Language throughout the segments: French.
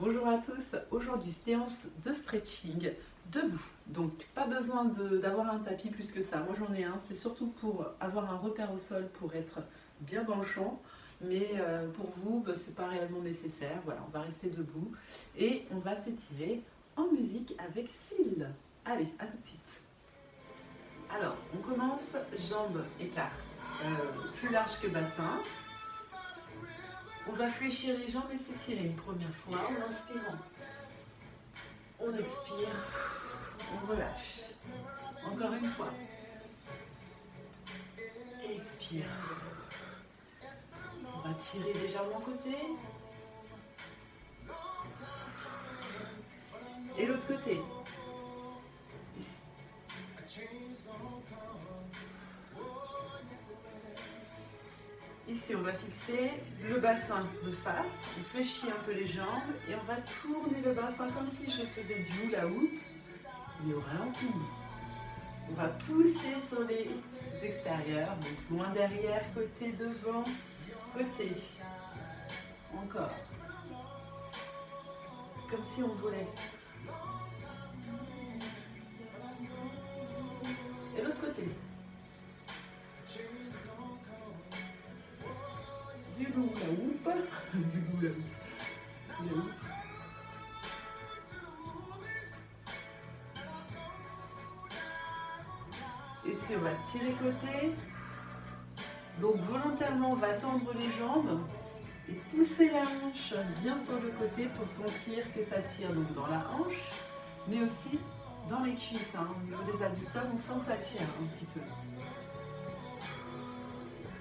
Bonjour à tous, aujourd'hui séance de stretching debout, donc pas besoin d'avoir un tapis plus que ça, moi j'en ai un, c'est surtout pour avoir un repère au sol pour être bien dans le champ, mais pour vous c'est pas réellement nécessaire, voilà on va rester debout et on va s'étirer en musique avec Syl. Allez, à tout de suite. Alors on commence, jambes écart, plus large que bassin. On va fléchir les jambes et s'étirer une première fois en inspirant. On expire, on relâche. Encore une fois. Expire. On va tirer légèrement côté. Et l'autre côté. Ici, on va fixer le bassin de face, on fléchit un peu les jambes et on va tourner le bassin comme si je faisais du hula hoop, mais au ralenti. On va pousser sur les extérieurs, donc loin derrière, côté devant, côté. Encore. Comme si on volait. Et l'autre côté. Du hula hoop. Du hula hoop. Ici, on va tirer côté. Donc volontairement, on va tendre les jambes et pousser la hanche bien sur le côté pour sentir que ça tire donc dans la hanche, mais aussi dans les cuisses. Au niveau des adducteurs, on sent que ça tire un petit peu.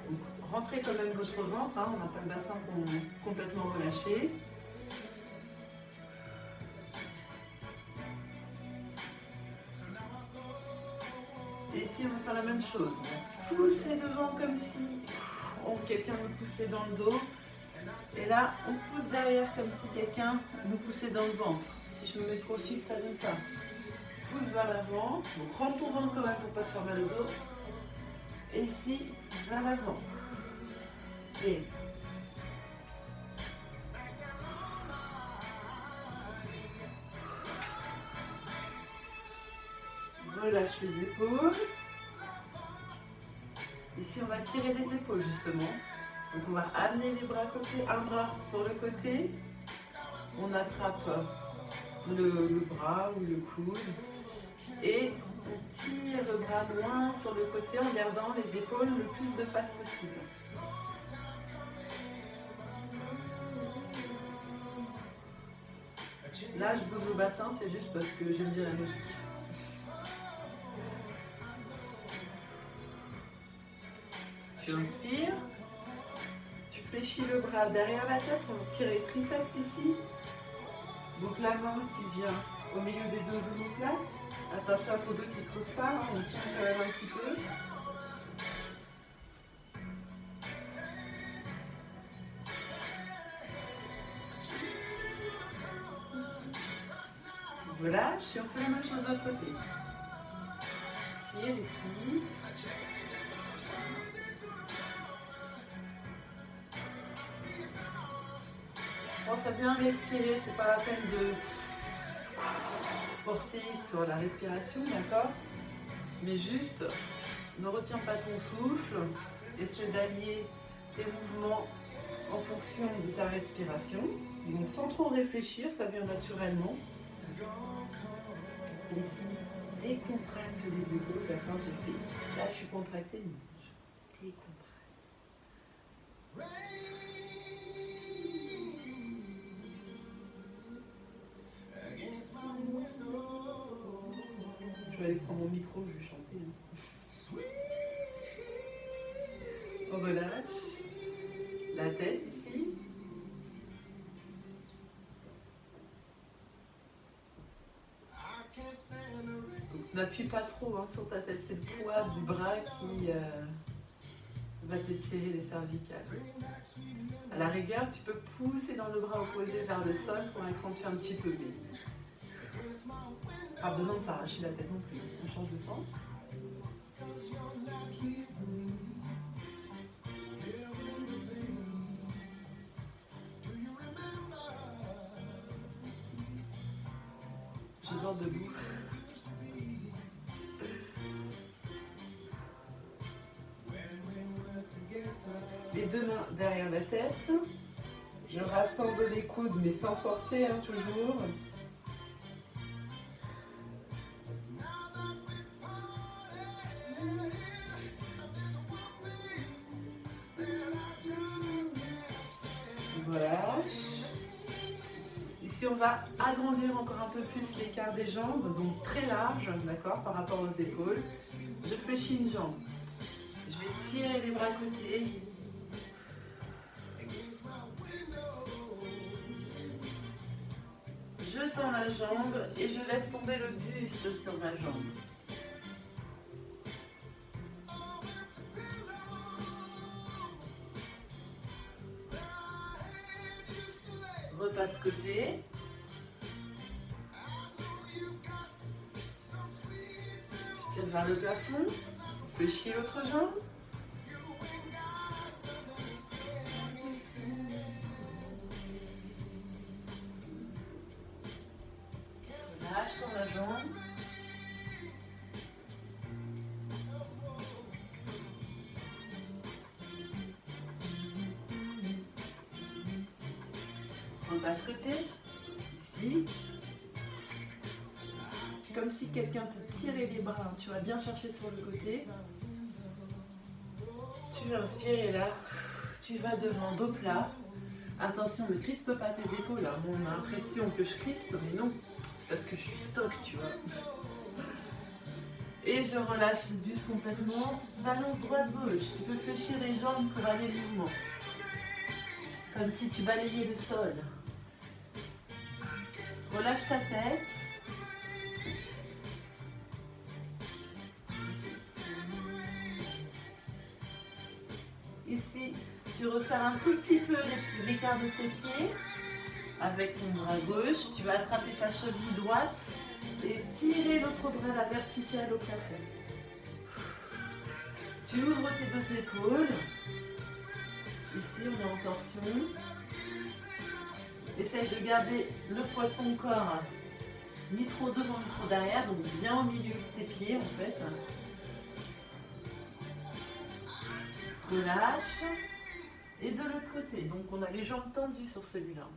Donc, rentrez quand même votre ventre, on n'a pas le bassin complètement relâché. Et ici, on va faire la même chose. Pousser devant comme si quelqu'un nous poussait dans le dos. Et là, on pousse derrière comme si quelqu'un nous poussait dans le ventre. Si je me mets trop fixe, ça donne ça. Pousse vers l'avant. Donc, rends ton ventre quand même pour ne pas te faire mal au dos. Et ici, vers l'avant. Et relâche les épaules. Ici, on va tirer les épaules justement. Donc, on va amener les bras côté, un bras sur le côté. On attrape le bras ou le coude. Et on tire le bras loin sur le côté en gardant les épaules le plus de face possible. Là, je bouge le bassin, c'est juste parce que j'aime bien la musique. Tu inspires, tu fléchis le bras derrière la tête, on va tirer les triceps ici. Donc la main qui vient au milieu des deux omoplates. Attention à ton dos qui ne creuse pas, on tient quand même un petit peu. On relâche et on fait la même chose de l'autre côté. Tire ici. Pense à bien respirer, c'est pas la peine de forcer sur la respiration, d'accord? Mais juste, ne retiens pas ton souffle, essaie d'allier tes mouvements en fonction de ta respiration. Donc sans trop réfléchir, ça vient naturellement. Ici, décontracte les épaules, d'accord? J'ai fait, là je suis contractée, je décontracte. Je vais aller prendre mon micro, je vais chanter. On relâche la tête ici. Donc n'appuie pas trop sur ta tête, c'est le poids du bras qui va t'étirer les cervicales. À la rigueur, tu peux pousser dans le bras opposé vers le sol pour accentuer un petit peu, mais pas besoin de s'arracher la tête non plus. On change de sens. toujours debout. Les deux mains derrière la tête. Je rassemble les coudes mais sans forcer, hein, toujours. Voilà. Ici, on va agrandir encore un peu plus l'écart des jambes, donc très large, d'accord, par rapport aux épaules. Je fléchis une jambe. Je vais tirer les bras côté. Je tends la jambe et je laisse tomber le buste sur ma jambe. Repasse côté. Tire vers le plafond. Fléchis l'autre jambe. Lâche ton la jambe. Repasse côté. Ici. Comme si quelqu'un te tirait les bras. Tu vas bien chercher sur le côté. Tu vas inspirer là. Tu vas devant, dos plat. Attention, ne crispe pas tes épaules. Hein. Bon, on a l'impression que je crispe, mais non. Parce que je suis stock, tu vois. Et je relâche le buste complètement. Balance droite-gauche. Tu peux fléchir les jambes pour aller le mouvement. Comme si tu balayais le sol. Relâche ta tête. Ici, tu resserres un tout petit peu l'écart de tes pieds. Avec ton bras gauche, tu vas attraper ta cheville droite et tirer l'autre bras à la verticale au plafond. Tu ouvres tes deux épaules. Ici, on est en torsion. Essaye de garder le poids de ton corps ni trop devant ni trop derrière, donc bien au milieu de tes pieds en fait. Relâche. Et de l'autre côté, donc on a les jambes tendues sur celui-là.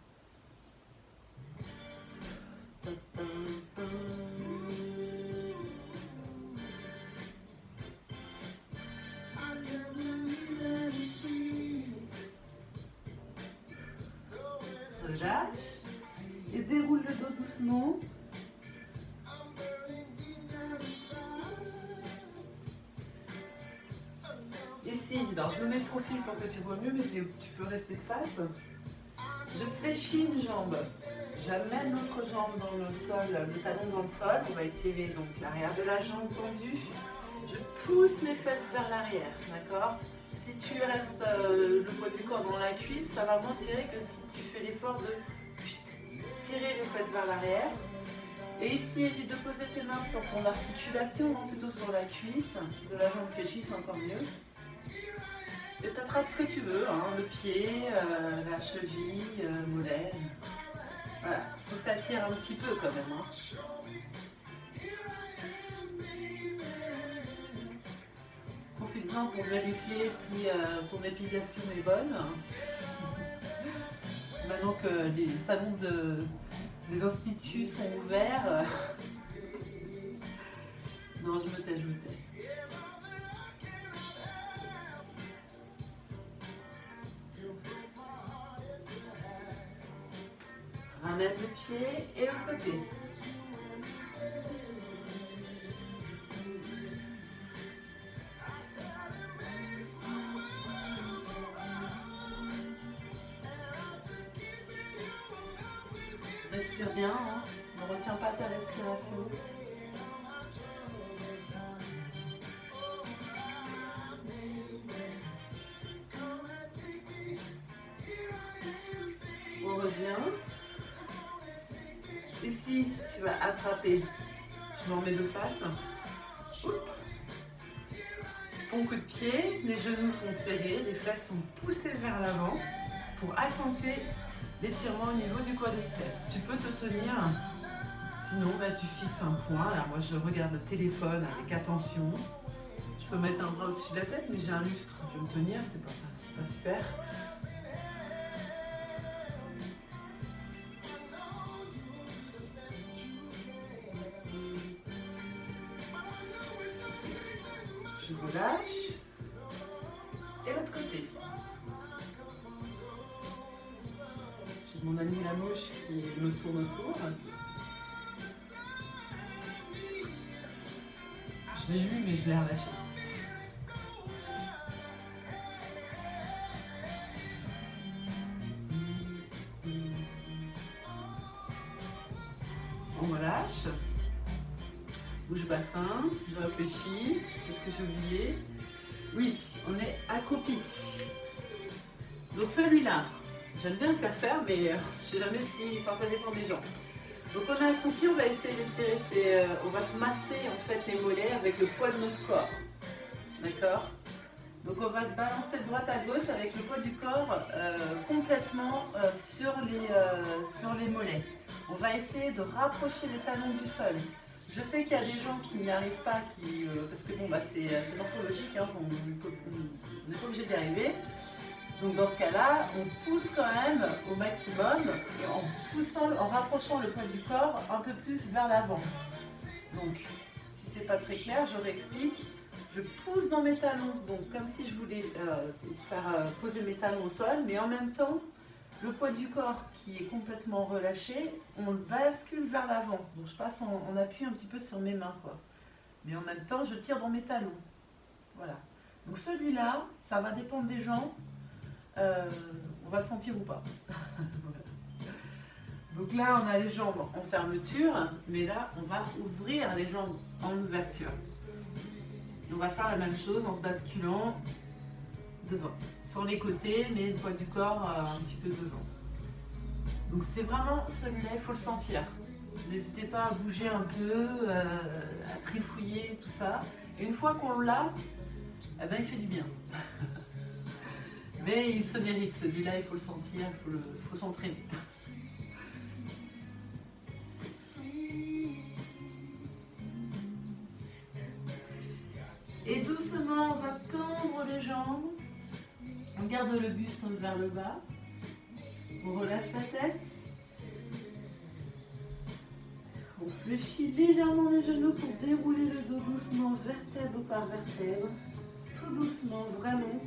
Relâche et déroule le dos doucement. Ici, alors je me mets de profil pour que tu vois mieux, mais tu peux rester de face. Je fléchis une jambe. J'amène l'autre jambe dans le sol, le talon dans le sol. On va étirer donc l'arrière de la jambe tendue. Je pousse mes fesses vers l'arrière, d'accord? Si tu restes le poids du corps dans la cuisse, ça va moins tirer que si tu fais l'effort de tirer les fesses vers l'arrière. Et ici, évite de poser tes mains sur ton articulation, non plutôt sur la cuisse de la jambe fléchie, c'est encore mieux. Et tu attrapes ce que tu veux, hein, le pied, la cheville, mollet. Voilà, il faut que ça tire un petit peu quand même. Hein. Profites-en pour vérifier si ton épilation est bonne. Maintenant que les salons des instituts sont ouverts. Non, je me tais. Ramène le pied et le côté. Respire bien, hein. Ne retiens pas ta respiration. On revient. Ici, tu vas attraper. Je m'en mets de face. Oups. Ton coup de pied, les genoux sont serrés, les fesses sont poussées vers l'avant pour accentuer l'étirement au niveau du quadriceps. Tu peux te tenir Sinon, bah, tu fixes un point. Là, moi, je regarde le téléphone avec attention. Je peux mettre un bras au-dessus de la tête, mais j'ai un lustre. Je vais me tenir, c'est pas super. Je relâche. Et l'autre côté. J'ai mon ami la mouche qui me tourne autour. Je l'ai eu, mais je l'ai relâché. On relâche. Bouche bassin. Je réfléchis. Qu'est-ce que j'ai oublié? Oui, on est accroupi. Donc celui-là, j'aime bien le faire, mais je ne sais jamais si... Enfin, ça dépend des gens. Donc on est accroupi, on va essayer d'étirer, on va se masser en fait les mollets avec le poids de notre corps. D'accord? Donc on va se balancer de droite à gauche avec le poids du corps complètement sur les mollets. On va essayer de rapprocher les talons du sol. Je sais qu'il y a des gens qui n'y arrivent pas, parce que bon, bah, c'est morphologique, hein, on n'est pas obligé d'y arriver. Donc dans ce cas-là, on pousse quand même au maximum et en rapprochant le poids du corps un peu plus vers l'avant. Donc si c'est pas très clair, je réexplique. Je pousse dans mes talons, donc comme si je voulais faire poser mes talons au sol, mais en même temps, le poids du corps qui est complètement relâché, on le bascule vers l'avant. Donc je passe en appui un petit peu sur mes mains, quoi. Mais en même temps, je tire dans mes talons. Voilà. Donc celui-là, ça va dépendre des gens. On va le sentir ou pas. Voilà. Donc là, on a les jambes en fermeture, mais là, on va ouvrir les jambes en ouverture. Et on va faire la même chose en se basculant devant. Sur les côtés, mais le poids du corps un petit peu devant. Donc c'est vraiment celui-là, il faut le sentir. N'hésitez pas à bouger un peu, à trifouiller, tout ça. Et une fois qu'on l'a, eh ben, il fait du bien. Mais il se mérite, celui-là, il faut le sentir, il faut s'entraîner. Et doucement, on va tendre les jambes. On garde le buste vers le bas. On relâche la tête. On fléchit légèrement les genoux pour dérouler le dos doucement, vertèbre par vertèbre. Tout doucement, vraiment.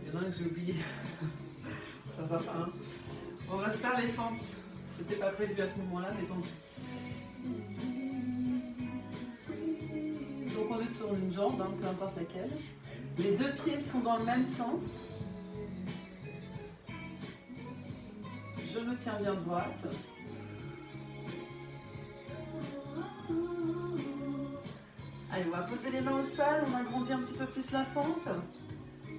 Il y en a un que j'ai oublié. Ça va pas, hein. On va se faire les fentes. C'était pas prévu à ce moment-là, mais tant pis. Donc on est sur une jambe, hein, peu importe laquelle. Les deux pieds sont dans le même sens. Je me tiens bien droite. Allez, on va poser les mains au sol, on agrandit un petit peu plus la fente.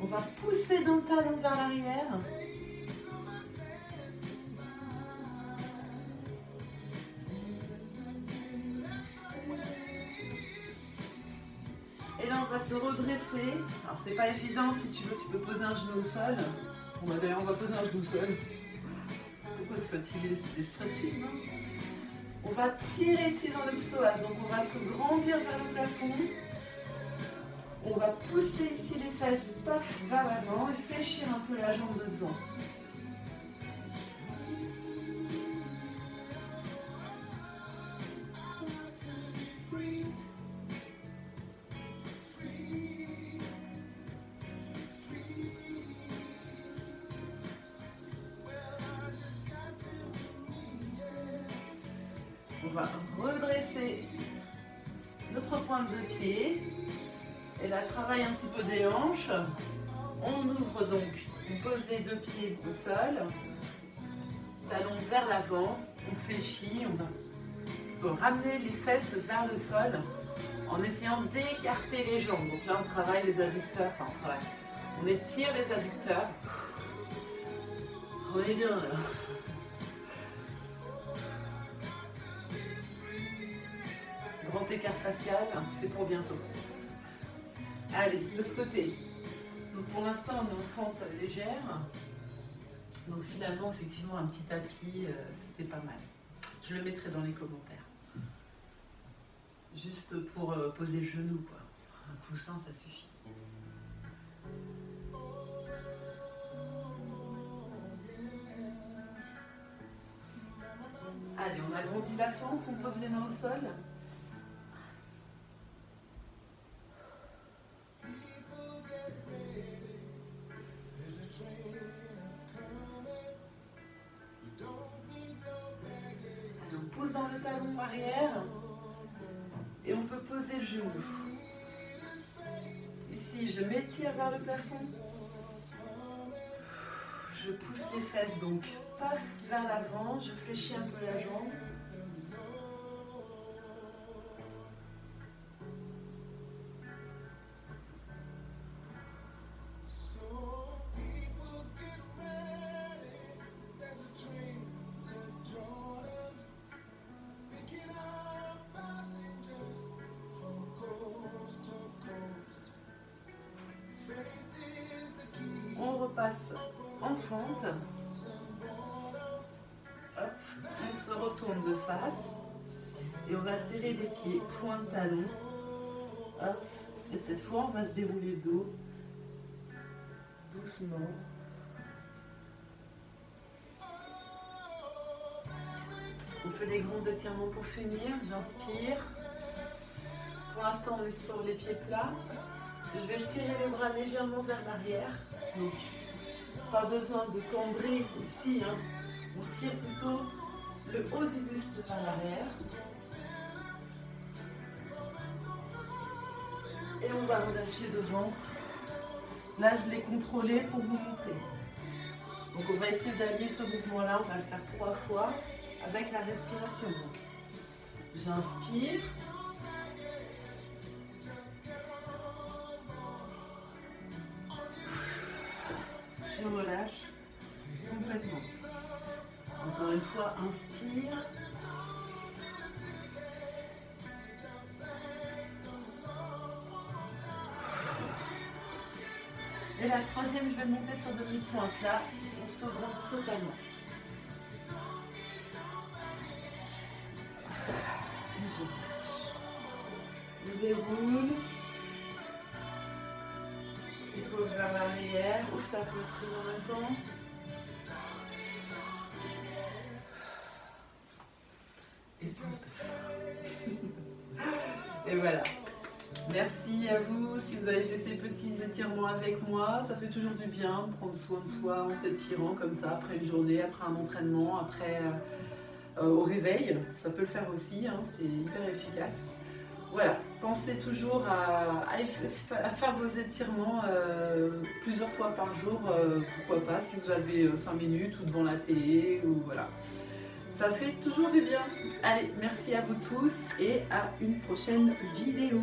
On va pousser d'un talon vers l'arrière. Et là, on va se redresser. Alors, c'est pas évident, si tu veux, tu peux poser un genou au sol. Bon, bah, d'ailleurs, on va poser un genou au sol. Pourquoi se fatiguer? C'est des stretching, hein. On va tirer ici dans le psoas, donc on va se grandir vers le plafond. On va pousser ici les fesses, paf, vers l'avant et fléchir un peu la jambe de devant. On va redresser notre pointe de pied. Et là, travaille un petit peu des hanches. On ouvre donc, on pose les deux pieds au sol. Talons vers l'avant. On fléchit. On va ramener les fesses vers le sol en essayant d'écarter les jambes. Donc là, on travaille les adducteurs. Enfin, on étire les adducteurs. On est bien là. Grand écart facial, c'est pour bientôt. Allez, de l'autre côté. Donc pour l'instant, on est en fente légère. Donc finalement, effectivement, un petit tapis, c'était pas mal. Je le mettrai dans les commentaires. Juste pour poser le genou, quoi. Un coussin, ça suffit. Allez, on agrandit la fente, on pose les mains au sol. Allez, on pousse dans le talon arrière et on peut poser le genou. Ici, je m'étire vers le plafond. Je pousse les fesses, donc pas vers l'avant, je fléchis un peu la jambe. On repasse en fente. Hop, on se retourne de face et on va serrer les pieds, pointe talon. Hop, et cette fois on va se dérouler le dos doucement. On fait des grands étirements pour finir. J'inspire. Pour l'instant on est sur les pieds plats. Je vais tirer les bras légèrement vers l'arrière. Donc pas besoin de cambrer ici, hein. On tire plutôt le haut du buste vers l'arrière. Et on va relâcher devant. Là, je l'ai contrôlé pour vous montrer. Donc on va essayer d'allier ce mouvement-là. On va le faire 3 fois avec la respiration. Donc, j'inspire. Je relâche complètement. Encore une fois, inspire. Et la troisième, je vais monter sur demi-pointe. Là, on se rend totalement. Je déroule. Il pose vers l'arrière. Ouvre ta poitrine en même temps. Et voilà. Merci à vous si vous avez fait ces petits étirements avec moi. Ça fait toujours du bien de prendre soin de soi en s'étirant comme ça après une journée, après un entraînement, après au réveil. Ça peut le faire aussi, hein, c'est hyper efficace. Voilà, pensez toujours à faire vos étirements plusieurs fois par jour, pourquoi pas, si vous avez 5 minutes ou devant la télé, ou voilà. Ça fait toujours du bien. Allez, merci à vous tous et à une prochaine vidéo.